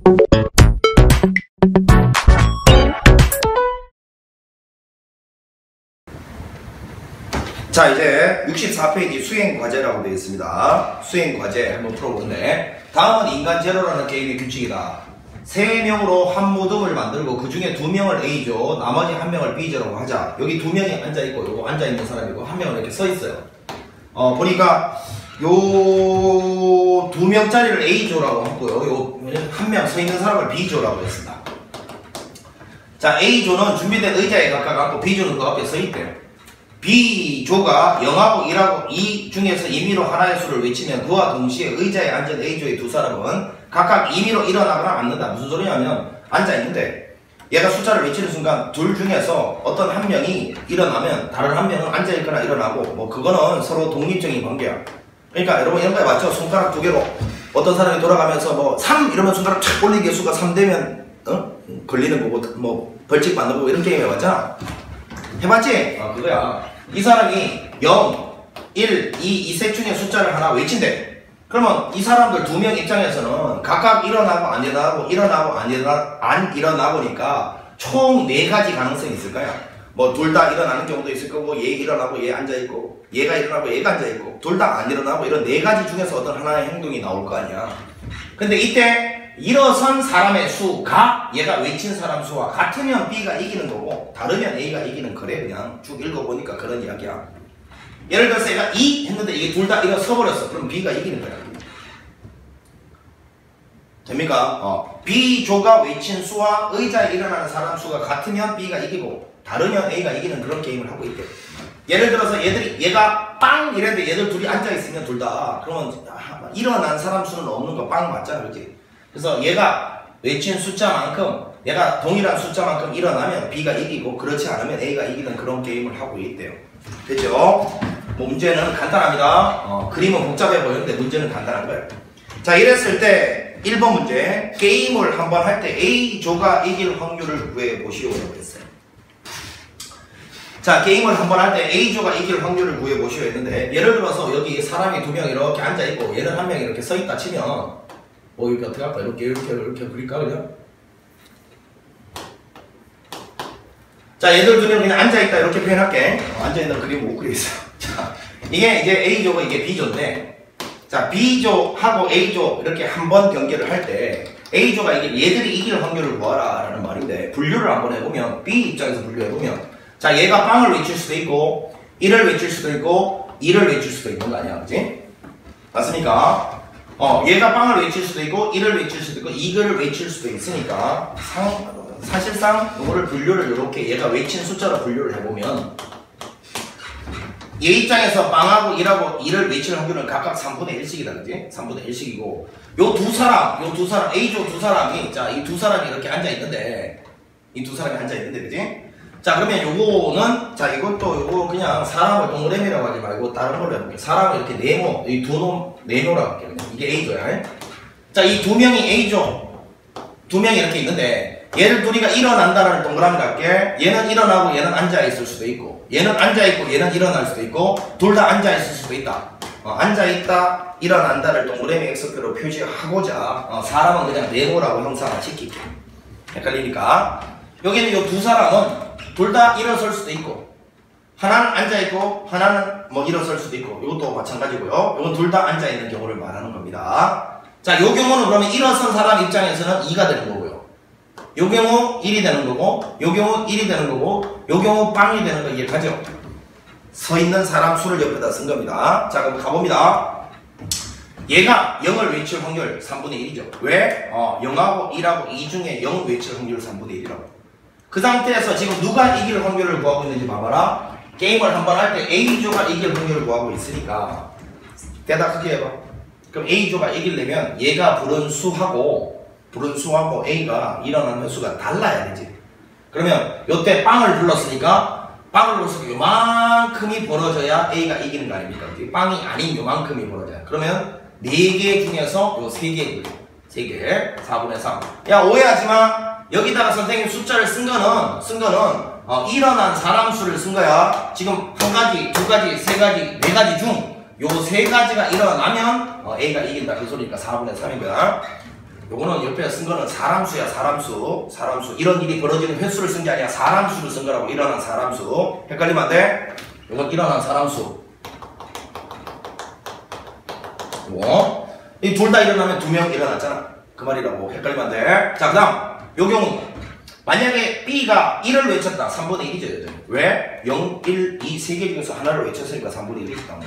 자, 이제 64페이지 수행과제라고 되어 있습니다. 수행과제 한번 풀어보는데, 다음은 인간 제로라는 게임의 규칙이다. 3명으로 한 모둠을 만들고 그 중에 2명을 A조, 나머지 1명을 B조라고 하자. 여기 2명이 앉아있고 요거 앉아있는 사람이고 1명은 이렇게 써있어요. 보니까 요 2명짜리를 A조라고 했고요. 요 1명 서있는 사람을 B조라고 했습니다. 자, A조는 준비된 의자에 각각 앉고 B조는 그 앞에 서있대요. B조가 0하고 1하고 2 중에서 임의로 하나의 수를 외치면 그와 동시에 의자에 앉은 A조의 두 사람은 각각 임의로 일어나거나 앉는다. 무슨 소리냐면 앉아있는데 얘가 숫자를 외치는 순간 둘 중에서 어떤 한 명이 일어나면 다른 한 명은 앉아있거나 일어나고, 뭐 그거는 서로 독립적인 관계야. 그러니까 여러분 이런 거에 맞죠? 손가락 두 개로 어떤 사람이 돌아가면서 뭐 3 이러면 손가락 탁 올리게 수가 3 되면 걸리는 거고 뭐 벌칙 받는 거고 이런 게임에 맞잖아. 해봤지? 그거야. 이 사람이 0, 1, 2, 이 셋 중에 숫자를 하나 외친대. 그러면 이 사람들 2명 입장에서는 각각 일어나고 안 일어나고 일어나고 안 일어나고니까 총 4가지 가능성이 있을 거야. 뭐 둘 다 일어나는 경우도 있을 거고, 얘 일어나고 얘 앉아있고, 얘가 일어나고 얘가 앉아있고, 둘 다 안 일어나고, 이런 4가지 중에서 어떤 하나의 행동이 나올 거 아니야. 근데 이때 일어선 사람의 수가 얘가 외친 사람 수와 같으면 B가 이기는 거고, 다르면 A가 이기는 거래. 그냥 쭉 읽어보니까 그런 이야기야. 예를 들어서 얘가 2 했는데 이게 둘 다 일어서 버렸어. 그럼 B가 이기는 거야. 됩니까? B조가 외친 수와 의자에 일어나는 사람 수가 같으면 B가 이기고, 다르면 A가 이기는 그런 게임을 하고 있대. 예를 들어서 얘가 빵 이랬는데 얘들 둘이 앉아있으면 둘 다, 그러면 일어난 사람 수는 없는 거 빵 맞잖아. 그렇지? 그래서 얘가 외친 숫자만큼, 얘가 동일한 숫자만큼 일어나면 B가 이기고, 그렇지 않으면 A가 이기는 그런 게임을 하고 있대요. 됐죠? 뭐 문제는 간단합니다. 그림은 복잡해 보이는데 문제는 간단한 거예요. 자, 이랬을 때 1번 문제, 게임을 한번 할 때 A조가 이길 확률을 구해 보시오라고 했어요. 자, 게임을 한번 할 때 A조가 이길 확률을 구해 보시오 했는데, 예를 들어서 여기 사람이 2명 이렇게 앉아있고 얘는 1명 이렇게 서있다 치면, 뭐 이렇게 어떻게 할까? 이렇게 그릴까 그냥? 자, 얘들 2명 그냥 앉아있다 이렇게 표현할게. 앉아있는 그림 못 그리겠어요. 자, 이게 이제 A조고 이게 B조인데, 자, B조하고 A조 이렇게 한번 경기를 할 때 A조가 얘들이 이길 확률을 구하라 라는 말인데, 분류를 한번 해보면, B 입장에서 분류해보면, 자, 얘가 빵을 외칠 수도 있고 1을 외칠 수도 있고 2를 외칠 수도 있는 거 아니야, 그치? 맞습니까? 얘가 빵을 외칠 수도 있고 1을 외칠 수도 있고 2를 외칠 수도 있으니까 사실상 이거를 분류를 이렇게 얘가 외친 숫자로 분류를 해보면, 얘 입장에서 빵하고 1하고 2를 외칠 확률은 각각 3분의 1씩이다, 그지? 3분의 1씩이고, 요 두 사람, A조 두 사람이, 자, 이 두 사람이 이렇게 앉아있는데, 그지? 자, 그러면 요거는, 자, 요거 그냥 사람을 동그라미라고 하지 말고 다른 걸로 해볼게요. 사람을 이렇게 네모, 이 네모라고 할게요. 그냥. 이게 A조야. 자, 이 2명이 A조, 2명이 이렇게 있는데, 얘를 둘이가 일어난다라는 동그라미 갈게. 얘는 일어나고 얘는 앉아있을 수도 있고, 얘는 앉아있고 얘는 일어날 수도 있고, 둘 다 앉아있을 수도 있다. 앉아있다, 일어난다를 동그라미 X표로 표시하고자 사람은 그냥 네모라고 형상을 시킬게. 헷갈리니까. 여기는 요 두 사람은 둘 다 일어설 수도 있고, 하나는 앉아있고 하나는 뭐 일어설 수도 있고, 이것도 마찬가지고요. 이건 둘 다 앉아있는 경우를 말하는 겁니다. 자, 요 경우는 그러면 일어선 사람 입장에서는 2가 되는 거고요. 요 경우 1이 되는 거고, 요 경우 1이 되는 거고, 요 경우 빵이 되는 거 이해가죠? 서 있는 사람 수를 옆에다 쓴 겁니다. 자, 그럼 가봅니다. 얘가 0을 외칠 확률 3분의 1이죠. 왜? 0하고 1하고 2 중에 0을 외칠 확률 3분의 1이라고. 그 상태에서 지금 누가 이길 확률을 구하고 있는지 봐봐라. 게임을 한번 할 때 A조가 이길 확률을 구하고 있으니까 대답 크게 해봐. 그럼 A조가 이기려면 얘가 부른 수하고 A가 일어나는 수가 달라야 되지. 그러면 요때 빵을 불렀으니까 요만큼이 벌어져야 A가 이기는 거 아닙니까? 빵이 아닌 요만큼이 벌어져야. 그러면 4개 중에서 요 3개 4분의 3. 야, 오해하지마. 여기다가 선생님 숫자를 쓴 거는 일어난 사람 수를 쓴 거야. 지금 1가지, 2가지, 3가지, 4가지 중 요 3가지가 일어나면 A가 이긴다 그 소리니까 4분의 3인 거야. 요거는 옆에 쓴 거는 사람수야, 사람수. 이런 일이 벌어지는 횟수를 쓴 게 아니야. 사람수를 쓴 거라고. 일어난 사람수. 헷갈리면 안 돼? 요건 일어난 사람수. 요거. 이 둘 다 일어나면 2명 일어났잖아. 그 말이라고. 헷갈리면 안 돼? 자, 그 다음. 요 경우. 만약에 B가 1을 외쳤다. 3분의 1이죠. 왜? 0, 1, 2, 3개 중에서 하나를 외쳤으니까 3분의 1이다.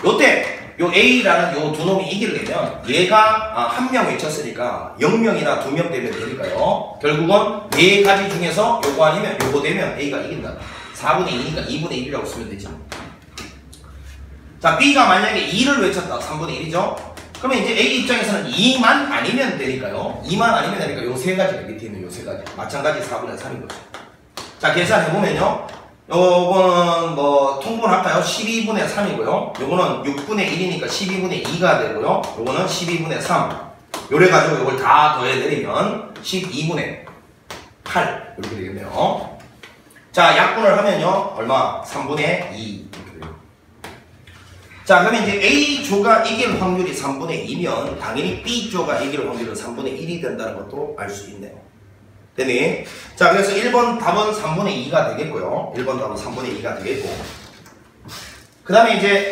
요때 요 A라는 요 두 놈이 이기려면 얘가 한 명 외쳤으니까 0명이나 2명 되면 되니까요. 결국은 4가지 중에서 요거 아니면 요거 되면 A가 이긴다. 4분의 2니까 2분의 1이라고 쓰면 되지. 자, B가 만약에 2를 외쳤다. 3분의 1이죠. 그러면 이제 A 입장에서는 2만 아니면 되니까요. 2만 아니면 되니까 요 세 가지가 밑에 있는 요 세 가지. 마찬가지 4분의 3인 거죠. 자, 계산해보면요. 요거는 뭐 통분할까요? 12분의 3이고요. 요거는 6분의 1이니까 12분의 2가 되고요. 요거는 12분의 3. 요래가지고 요걸 다 더해내리면 12분의 8 이렇게 되겠네요. 자, 약분을 하면요. 얼마? 3분의 2 이렇게 돼요. 자, 그러면 이제 A조가 이길 확률이 3분의 2면 당연히 B조가 이길 확률은 3분의 1이 된다는 것도 알 수 있네요. 되니? 자, 그래서 1번 답은 3분의 2가 되겠고요. 1번 답은 3분의 2가 되겠고. 그 다음에 이제,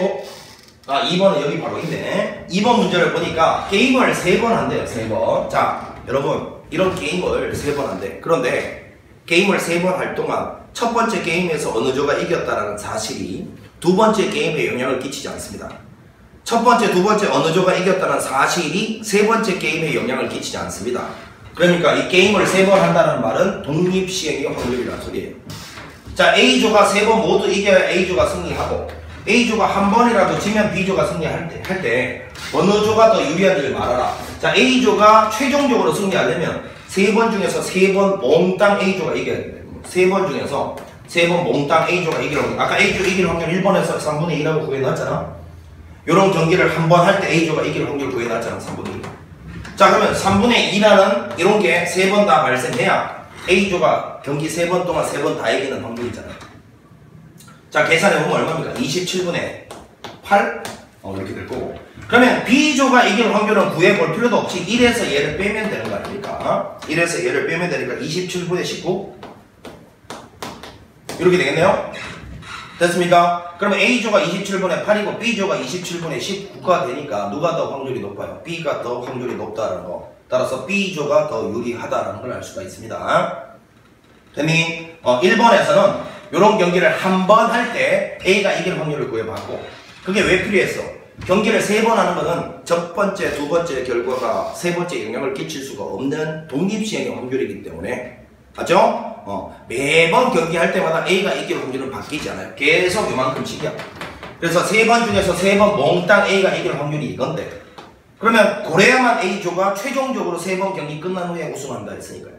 2번은 여기 바로 있네. 2번 문제를 보니까 게임을 3번 한대요. 3번. 자, 여러분, 이런 게임을 3번 한대. 그런데 게임을 3번 할 동안 첫 번째 게임에서 어느 조가 이겼다는 사실이 두 번째 게임에 영향을 끼치지 않습니다. 첫 번째, 두 번째 어느 조가 이겼다는 사실이 세 번째 게임에 영향을 끼치지 않습니다. 그러니까 이 게임을 3번 한다는 말은 독립시행의 확률이라는 소리예요. 자, A조가 3번 모두 이겨야 A조가 승리하고 A조가 한 번이라도 지면 B조가 승리할 때 어느 조가 더 유리한지를 말하라. 자, A조가 최종적으로 승리하려면 3번 중에서 3번 몽땅 A조가 이겨야 돼요. 3번 중에서 3번 몽땅 A조가 이길 확률. 아까 A조 이길 확률 1번에서 3분의 2라고 구해놨잖아. 요런 경기를 한 번 할 때 A조가 이길 확률 구해놨잖아. 3분의 2. 자, 그러면 3분의 2라는 이런 게 3번 다 발생해야 A조가 경기 3번 동안 3번 다 이기는 확률이잖아요. 자, 계산해보면 얼마입니까? 27분의 8? 이렇게 될 거고. 그러면 B조가 이길 확률은 구해볼 필요도 없이 1에서 얘를 빼면 되는 거 아닙니까? 1에서 얘를 빼면 되니까 27분의 19? 이렇게 되겠네요? 됐습니까? 그러면 A조가 27분의 8이고 B조가 27분의 19가 되니까 누가 더 확률이 높아요? B가 더 확률이 높다는 거. 따라서 B조가 더 유리하다는 걸 알 수가 있습니다. 됐니? 1번에서는 이런 경기를 한 번 할 때 A가 이길 확률을 구해봤고 그게 왜 필요했어? 경기를 3번 하는 것은 첫 번째, 두 번째 결과가 세 번째 영향을 끼칠 수가 없는 독립시행의 확률이기 때문에 맞죠? 매번 경기할 때마다 A가 이길 확률은 바뀌지 않아요. 계속 요만큼씩이야. 그래서 3번 중에서 3번 몽땅 A가 이길 확률이 이건데 그러면 그래야만 A조가 최종적으로 3번 경기 끝난 후에 우승한다 했으니까요.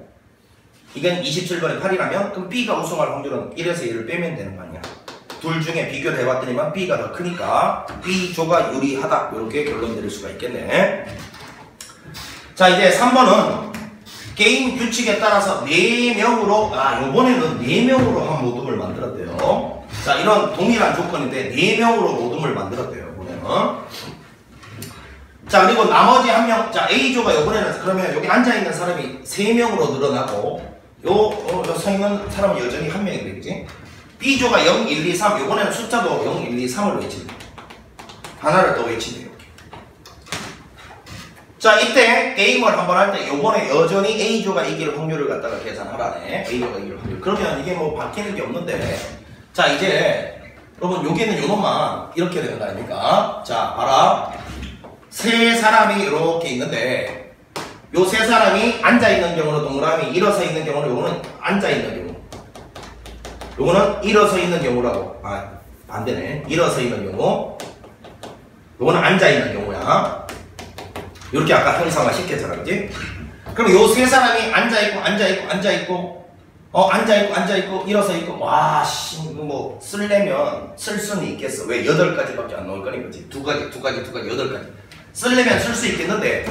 이건 27분의 8이라면 그럼 B가 우승할 확률은 1에서 1을 빼면 되는 거 아니야. 둘 중에 비교를 해봤더니만 B가 더 크니까 B조가 유리하다 이렇게 결론 내릴 수가 있겠네. 자, 이제 3번은 게임 규칙에 따라서 4명으로 요번에는 4명으로 한 모둠을 만들었대요. 자, 이런 동일한 조건인데 4명으로 모둠을 만들었대요. 이번에는. 자, 그리고 나머지 한 명, 자, A조가 요번에는 그러면 여기 앉아있는 사람이 3명으로 늘어나고 요 서 있는 사람은 여전히 한 명이 되겠지. B조가 0, 1, 2, 3 요번에는 숫자도 0, 1, 2, 3을 외칩니다. 하나를 더 외치네요. 자, 이때 게임을 한번 할 때 요번에 여전히 A조가 이길 확률을 갖다가 계산하라네. A조가 이길 확률. 그러면 이게 뭐 바뀌는 게 없는데 자, 이제 여러분 여기는 요놈만 이렇게 되는 거 아닙니까? 자, 봐라. 세 사람이 이렇게 있는데 요 세 사람이 앉아있는 경우는 동그라미, 일어서 있는 경우는 요거는 앉아있는 경우, 요거는 일어서 있는 경우라고. 반대네. 일어서 있는 경우, 요거는 앉아있는 경우야. 요렇게 아까 형상화 시켰잖아, 그지? 그럼 요 세 사람이 앉아있고, 앉아있고, 일어서 있고, 와, 씨, 뭐, 쓰려면 쓸 수는 있겠어. 왜? 8가지밖에 안 나올 거니, 그지? 2가지, 8가지. 쓰려면 쓸 수 있겠는데,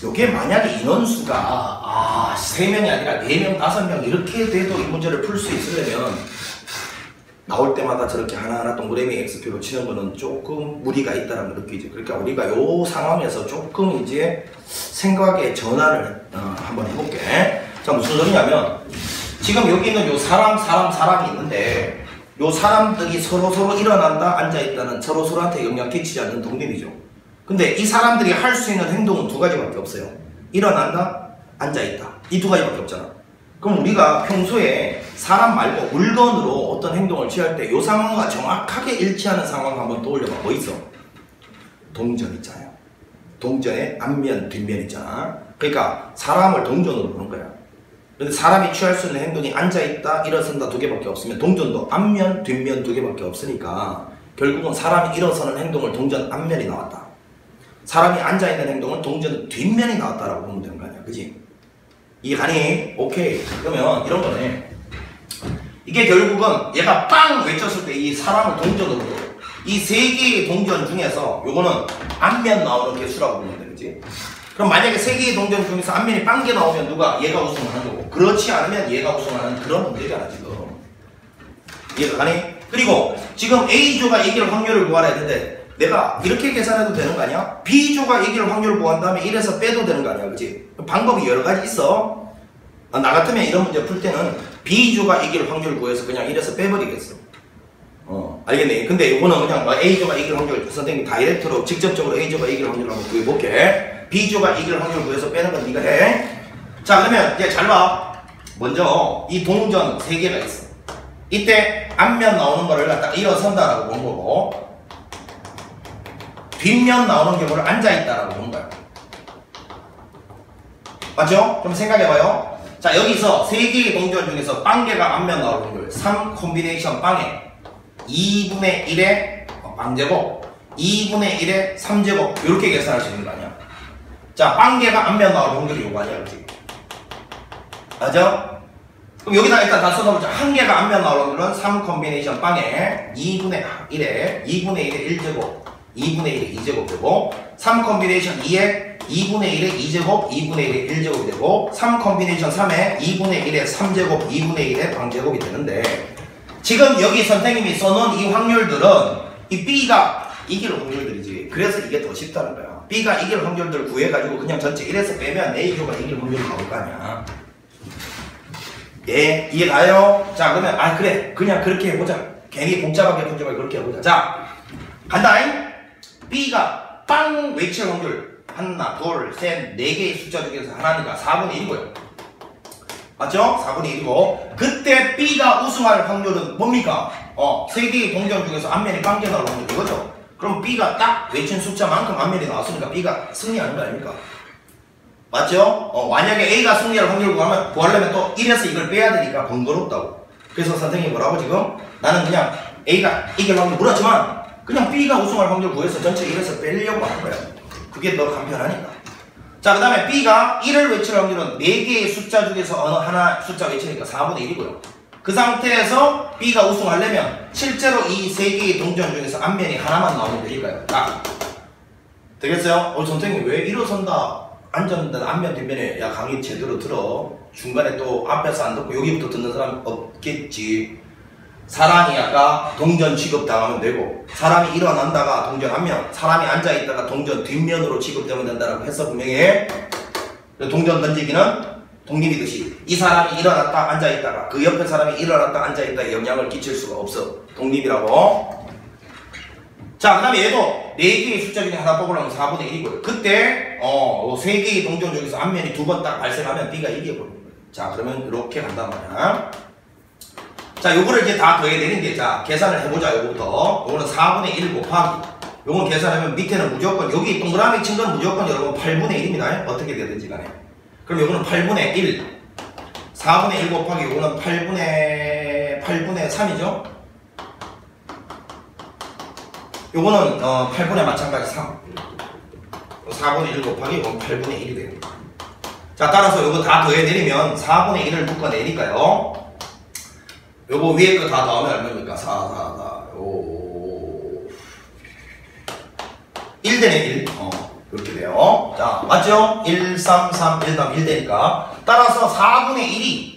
요게 만약에 인원수가, 3명이 아니라 4명, 5명, 이렇게 돼도 이 문제를 풀 수 있으려면, 나올 때마다 저렇게 하나하나 동그라미 x표로 치는 거는 조금 무리가 있다는 걸 느끼죠. 그러니까 우리가 요 상황에서 조금 이제 생각의 전환을 한번 해볼게. 자, 무슨 소리냐면 지금 여기 있는 요 사람이 있는데 요 사람들이 서로 일어난다 앉아있다는 서로한테 영향 끼치지 않는 독립이죠. 근데 이 사람들이 할 수 있는 행동은 두 가지밖에 없어요. 일어난다, 앉아있다. 이 두 가지밖에 없잖아. 그럼 우리가 평소에 사람 말고 물건으로 어떤 행동을 취할 때 이 상황과 정확하게 일치하는 상황 한번 떠올려봐. 뭐 있어? 동전 있잖아요. 동전의 앞면, 뒷면 있잖아. 그러니까 사람을 동전으로 보는 거야. 근데 사람이 취할 수 있는 행동이 앉아있다, 일어선다 두 개밖에 없으면 동전도 앞면, 뒷면 두 개밖에 없으니까 결국은 사람이 일어서는 행동을 동전 앞면이 나왔다. 사람이 앉아있는 행동은 동전 뒷면이 나왔다라고 보면 되는 거 아니야. 그지? 이해가니? 오케이. 그러면 이런 거네. 이게 결국은 얘가 빵 외쳤을 때 이 사람을 동전으로 이 세 개의 동전 중에서 요거는 앞면 나오는 개수라고 보면 돼. 그지? 그럼 만약에 세 개의 동전 중에서 앞면이 빵 개 나오면 누가? 얘가 우승하는 거고. 그렇지 않으면 얘가 우승하는 그런 문제잖아, 지금. 이해가 가니? 그리고 지금 A조가 이길 확률을 구하라 했는데 내가 이렇게 계산해도 되는 거 아니야? B조가 이길 확률을 구한 다음에 1에서 빼도 되는 거 아니야? 그치? 방법이 여러 가지 있어. 나 같으면 이런 문제 풀 때는 B조가 이길 확률을 구해서 그냥 1에서 빼버리겠어. 알겠네. 근데 이거는 그냥 A조가 이길 확률, 선생님이 다이렉트로 직접적으로 A조가 이길 확률을 한번 구해볼게. B조가 이길 확률을 구해서 빼는 건 네가 해. 자, 그러면 이제 잘 봐. 먼저 이 동전 3개가 있어. 이때 앞면 나오는 거를 갖다가 일어선다라고 본 거고 뒷면 나오는 경우를 앉아있다라고 보는 거야. 맞죠? 좀 생각해봐요. 자, 여기서 3개의 동전 중에서 빵개가 앞면 나올 확률 3 콤비네이션 빵에 2분의 1의 빵제곱 2분의 1의 3제곱 이렇게 계산할 수 있는 거 아니야. 자, 빵개가 앞면 나올 확률이 요거 아니야. 그치? 맞아? 그럼 여기다 일단 다 써놓자. 한 개가 앞면 나올 확률은 3 콤비네이션 빵에 2분의 1의 1제곱 2분의 1의 2제곱 되고 3 콤비네이션 2에 2분의 1의 2제곱 2분의 1의 1제곱이 되고 3 콤비네이션 3에 2분의 1의 3제곱 2분의 1의 방제곱이 되는데 지금 여기 선생님이 써놓은 이 확률들은 이 B가 이길 확률들이지. 그래서 이게 더 쉽다는 거야. B가 이길 확률들을 구해가지고 그냥 전체 1에서 빼면 A조가 이길 확률이 나올 거 아니야. 예, 이해가요? 자, 그러면 그래 그냥 그렇게 해보자. 괜히 복잡하게 풀지 말고 그렇게 해보자. 자, 간다잉. B가 빵 외칠 확률 하나, 둘, 셋, 4개의 숫자 중에서 하나니까 4분의 1이고요. 맞죠? 4분의 1이고 그때 B가 우승할 확률은 뭡니까? 3개의 동전 중에서 앞면이 빵개 나올 확률 이거죠? 그럼 B가 딱 외친 숫자만큼 앞면이 나왔으니까 B가 승리하는 거 아닙니까? 맞죠? 만약에 A가 승리할 확률을 구하려면 또 1에서 이걸 빼야 되니까 번거롭다고. 그래서 선생님이 뭐라고 지금? 나는 그냥 A가 이길 확률 물었지만 그냥 B가 우승할 확률 구해서 전체 1에서 빼려고 하는 거야. 그게 더 간편하니까. 자, 그 다음에 B가 1을 외칠 확률은 4개의 숫자 중에서 어느 하나 숫자 외치니까 4분의 1이고요. 그 상태에서 B가 우승하려면 실제로 이 3개의 동전 중에서 앞면이 하나만 나오면 되니까요. 딱. 되겠어요? 선생님 왜 일어선다 앉았는데 앞면 뒷면에 야 강의 제대로 들어. 중간에 또 앞에서 안 듣고 여기부터 듣는 사람 없겠지. 사람이 아까 동전 취급당하면 되고 사람이 일어난다가 동전 앞면 사람이 앉아있다가 동전 뒷면으로 취급되면 된다라고 했어 분명히. 동전 던지기는 독립이듯이 이 사람이 일어났다 앉아있다가 그 옆에 사람이 일어났다 앉아있다에 영향을 끼칠 수가 없어. 독립이라고. 자, 그 다음에 얘도 4개의 숫자 중에 하나 뽑으려면 4분의 1이고요. 그때 3개의 동전 중에서 앞면이 2번 딱 발생하면 B가 이겨버리는 거예요. 자, 그러면 이렇게 간단 말이야. 자, 요거를 이제 다 더해내는 게, 자, 계산을 해보자, 요거부터. 요거는 4분의 1 곱하기. 요건 계산하면 밑에는 무조건, 여기 동그라미 친 건 무조건 여러분 8분의 1입니다. 어떻게 되든지 간에. 그럼 요거는 8분의 1. 4분의 1 곱하기 요거는 8분의 3이죠? 요거는, 8분의 마찬가지 3. 4분의 1 곱하기 요건 8분의 1이 됩니다. 자, 따라서 요거 다 더해내리면 4분의 1을 묶어내니까요. 요거 위에 거 다 더하면 얼마입니까? 1 되네 1. 그렇게 돼요. 자, 맞죠? 1, 3, 3, 1 다음 1 되니까. 따라서 4분의 1이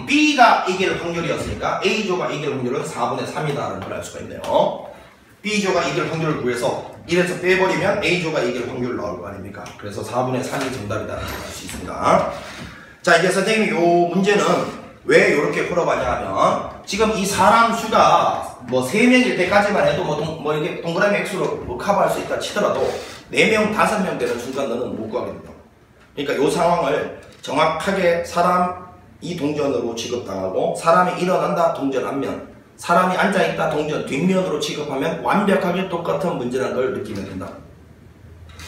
B가 이길 확률이었으니까 A조가 이길 확률은 4분의 3이다라는 걸 알 수가 있네요. B조가 이길 확률을 구해서 1에서 빼버리면 A조가 이길 확률 나올 거 아닙니까? 그래서 4분의 3이 정답이다라는 걸 알 수 있습니다. 자, 이제 선생님이 요 문제는 왜 이렇게 풀어봤냐 하면 지금 이 사람 수가 뭐 3명일 때까지만 해도 뭐 이게 동그라미 X로 뭐 커버할 수 있다 치더라도 4명, 5명 되는 순간 너는 못 구하게 된다. 그러니까 요 상황을 정확하게 사람이 동전으로 취급당하고 사람이 일어난다 동전 앞면, 사람이 앉아있다 동전 뒷면으로 취급하면 완벽하게 똑같은 문제라는 걸 느끼면 된다.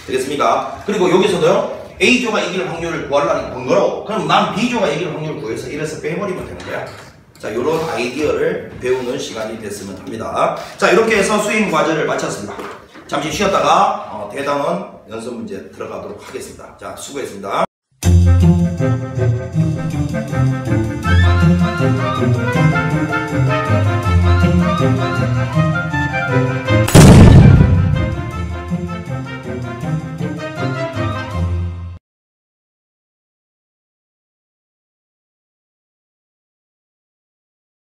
되겠습니까? 그리고 여기서도요, A조가 이길 확률을 구하려는 번거로워. 그럼 난 B조가 이길 확률을 구해서 1에서 빼버리면 되는 거야. 자, 요런 아이디어를 배우는 시간이 됐으면 합니다. 자, 이렇게 해서 수행 과제를 마쳤습니다. 잠시 쉬었다가 대담원 연습 문제 들어가도록 하겠습니다. 자, 수고했습니다.